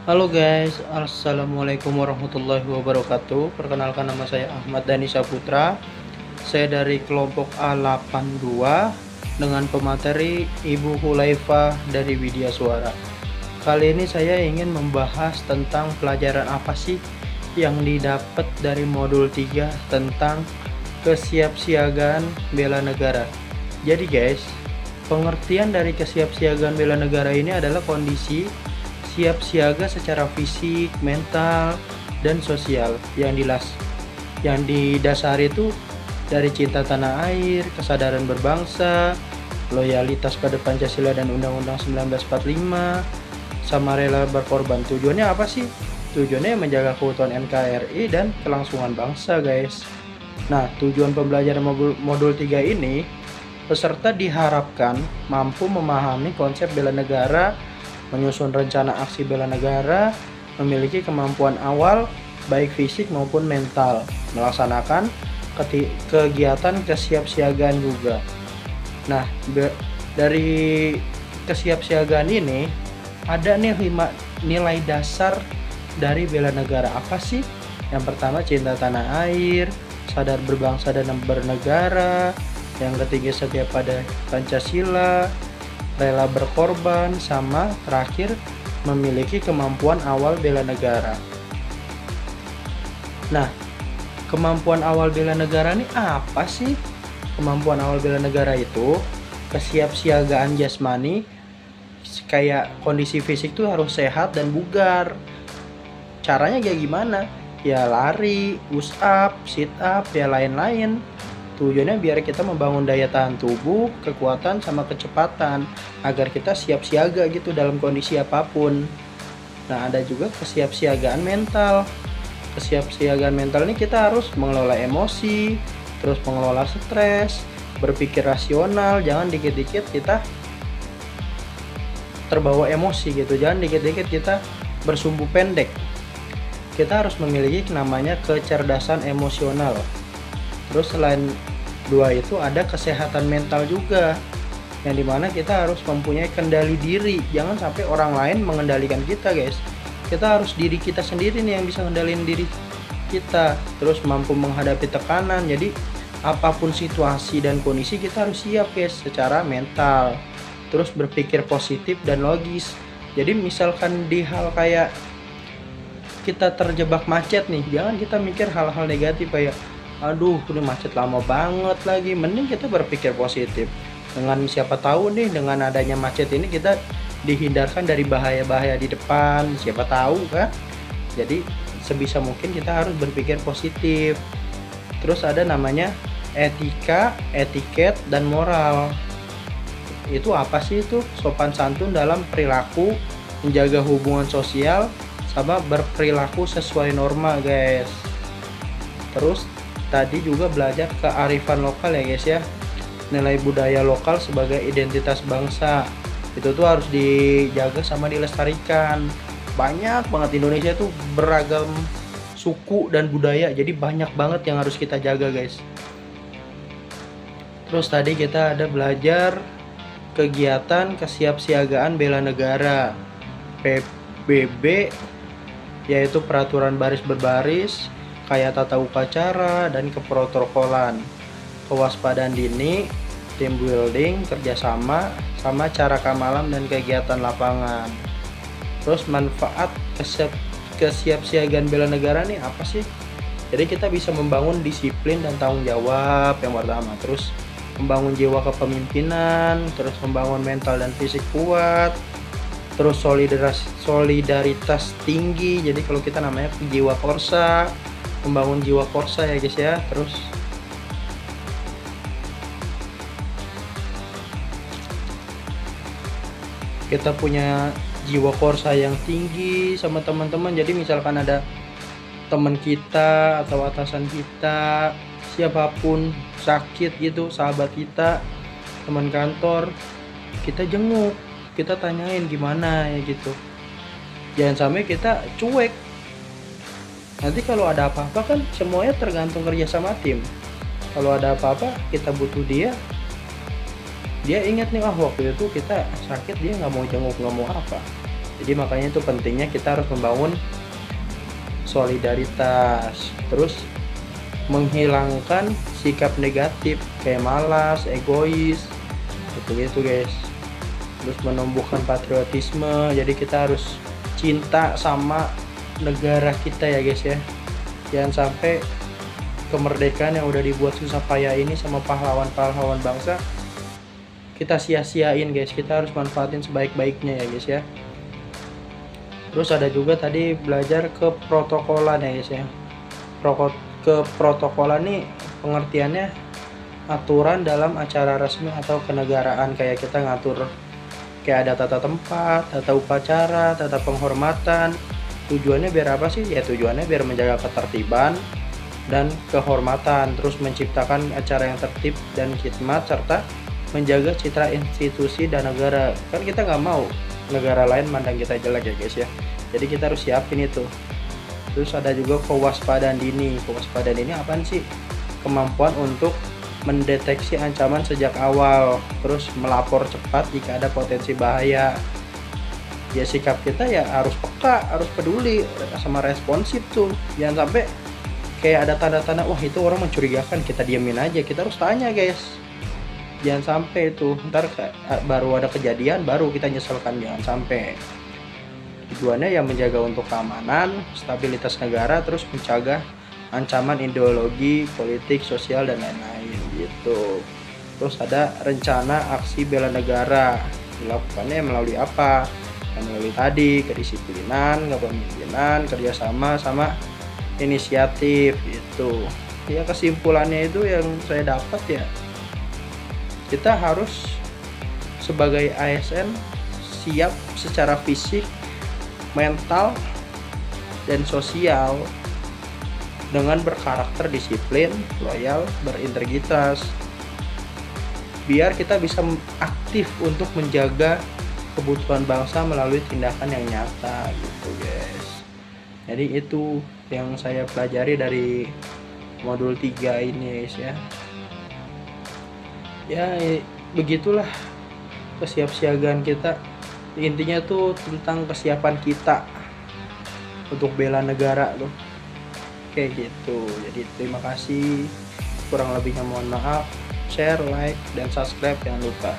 Halo guys, assalamualaikum warahmatullahi wabarakatuh. Perkenalkan, nama saya Ahmad Dani Saputra. Saya dari kelompok A82 dengan pemateri Ibu Hulaifa dari Widya Suara. Kali ini saya ingin membahas tentang pelajaran apa sih yang didapat dari modul 3 tentang kesiapsiagaan bela negara. Jadi guys, pengertian dari kesiapsiagaan bela negara ini adalah kondisi siap siaga secara fisik, mental, dan sosial yang didasari itu dari cinta tanah air, kesadaran berbangsa, loyalitas pada Pancasila dan Undang-Undang 1945, sama rela berkorban. Tujuannya apa sih? Tujuannya menjaga keutuhan NKRI dan kelangsungan bangsa, guys. Nah, tujuan pembelajaran modul 3 ini, peserta diharapkan mampu memahami konsep bela negara, menyusun rencana aksi bela negara, memiliki kemampuan awal baik fisik maupun mental, melaksanakan kegiatan kesiapsiagaan juga. Nah, dari kesiapsiagaan ini ada nih 5 nilai dasar dari bela negara. Apa sih? Yang pertama, cinta tanah air, sadar berbangsa dan bernegara. Yang ketiga, setia pada Pancasila, rela berkorban, sama terakhir memiliki kemampuan awal bela negara. Nah, kemampuan awal bela negara ini apa sih? Kemampuan awal bela negara itu kesiapsiagaan jasmani, kayak kondisi fisik tuh harus sehat dan bugar. Caranya kayak gimana? Ya lari, push up, sit up, ya lain-lain. Tujuannya biar kita membangun daya tahan tubuh, kekuatan, sama kecepatan agar kita siap siaga gitu dalam kondisi apapun. Nah, ada juga kesiapsiagaan mental. Kesiapsiagaan mental ini kita harus mengelola emosi, terus mengelola stres, berpikir rasional, jangan dikit-dikit kita terbawa emosi gitu, jangan dikit-dikit kita bersumbu pendek. Kita harus memiliki namanya kecerdasan emosional. Terus selain dua itu ada kesehatan mental juga, yang dimana kita harus mempunyai kendali diri. Jangan sampai orang lain mengendalikan kita, guys. Kita harus diri kita sendiri nih yang bisa ngendalin diri kita. Terus mampu menghadapi tekanan. Jadi apapun situasi dan kondisi kita harus siap, guys, secara mental. Terus berpikir positif dan logis. Jadi misalkan di hal kayak kita terjebak macet nih, jangan kita mikir hal-hal negatif kayak aduh ini macet lama banget lagi. Mending kita berpikir positif, dengan siapa tahu nih dengan adanya macet ini kita dihindarkan dari bahaya-bahaya di depan, siapa tahu kan. Jadi sebisa mungkin kita harus berpikir positif. Terus ada namanya etika, etiket, dan moral. Itu apa sih? Itu sopan santun dalam perilaku, menjaga hubungan sosial, sama berperilaku sesuai norma, guys. Terus tadi juga belajar kearifan lokal ya, guys ya. Nilai budaya lokal sebagai identitas bangsa. Itu tuh harus dijaga sama dilestarikan. Banyak banget Indonesia tuh beragam suku dan budaya. Jadi banyak banget yang harus kita jaga, guys. Terus tadi kita ada belajar kegiatan kesiapsiagaan bela negara, PBB, yaitu peraturan baris berbaris, kayak tata upacara dan keprotokolan, kewaspadaan dini, team building, kerjasama, sama cara kamalam dan kegiatan lapangan. Terus manfaat kesiapsiagaan bela negara nih apa sih? Jadi kita bisa membangun disiplin dan tanggung jawab yang pertama. Terus membangun jiwa kepemimpinan, terus membangun mental dan fisik kuat, terus solidaritas tinggi. Jadi kalau kita namanya jiwa korsa, membangun jiwa korsa ya, guys ya. Terus kita punya jiwa korsa yang tinggi sama teman-teman. Jadi misalkan ada teman kita atau atasan kita, siapapun sakit gitu, sahabat kita, teman kantor, kita jenguk, kita tanyain gimana ya gitu. Jangan sampai kita cuek. Nanti kalau ada apa-apa kan semuanya tergantung kerja sama tim. Kalau ada apa-apa kita butuh dia ingat nih, waktu itu kita sakit, dia nggak mau jenguk, nggak mau apa. Jadi makanya itu pentingnya kita harus membangun solidaritas, terus menghilangkan sikap negatif kayak malas, egois, gitu guys. Terus menumbuhkan patriotisme, jadi kita harus cinta sama negara kita ya guys ya. Jangan sampai kemerdekaan yang udah dibuat susah payah ini sama pahlawan-pahlawan bangsa kita sia-siain guys. Kita harus manfaatin sebaik-baiknya ya guys ya. Terus ada juga tadi belajar keprotokolan ya guys ya. Keprotokolan nih pengertiannya aturan dalam acara resmi atau kenegaraan, kayak kita ngatur kayak ada tata tempat, tata upacara, tata penghormatan. Tujuannya biar apa sih? Ya tujuannya biar menjaga ketertiban dan kehormatan, terus menciptakan acara yang tertib dan khidmat, serta menjaga citra institusi dan negara. Kan kita nggak mau negara lain mandang kita jelek ya guys ya. Jadi kita harus siapin itu. Terus ada juga kewaspadaan dini. Kewaspadaan dini apaan sih? Kemampuan untuk mendeteksi ancaman sejak awal, terus melapor cepat jika ada potensi bahaya. Ya sikap kita ya harus peka, harus peduli sama responsif tuh. Jangan sampai kayak ada tanda-tanda wah itu orang mencurigakan, kita diamin aja. Kita harus tanya guys. Jangan sampai itu ntar baru ada kejadian baru kita nyeselkan. Jangan sampai. Tujuannya yang menjaga untuk keamanan, stabilitas negara, terus mencegah ancaman ideologi, politik, sosial dan lain-lain gitu. Terus ada rencana aksi bela negara, dilakukannya melalui apa? Melalui tadi kedisiplinan, kepemimpinan, kerjasama sama inisiatif gitu. Ya kesimpulannya itu yang saya dapat ya, kita harus sebagai ASN siap secara fisik, mental, dan sosial dengan berkarakter disiplin, loyal, berintegritas, biar kita bisa aktif untuk menjaga kebutuhan bangsa melalui tindakan yang nyata gitu guys. Jadi itu yang saya pelajari dari modul 3 ini guys ya. Ya begitulah kesiapsiagaan kita. Intinya tuh tentang kesiapan kita untuk bela negara tuh kayak gitu. Jadi terima kasih, kurang lebihnya mohon maaf. Share, like, dan subscribe jangan lupa.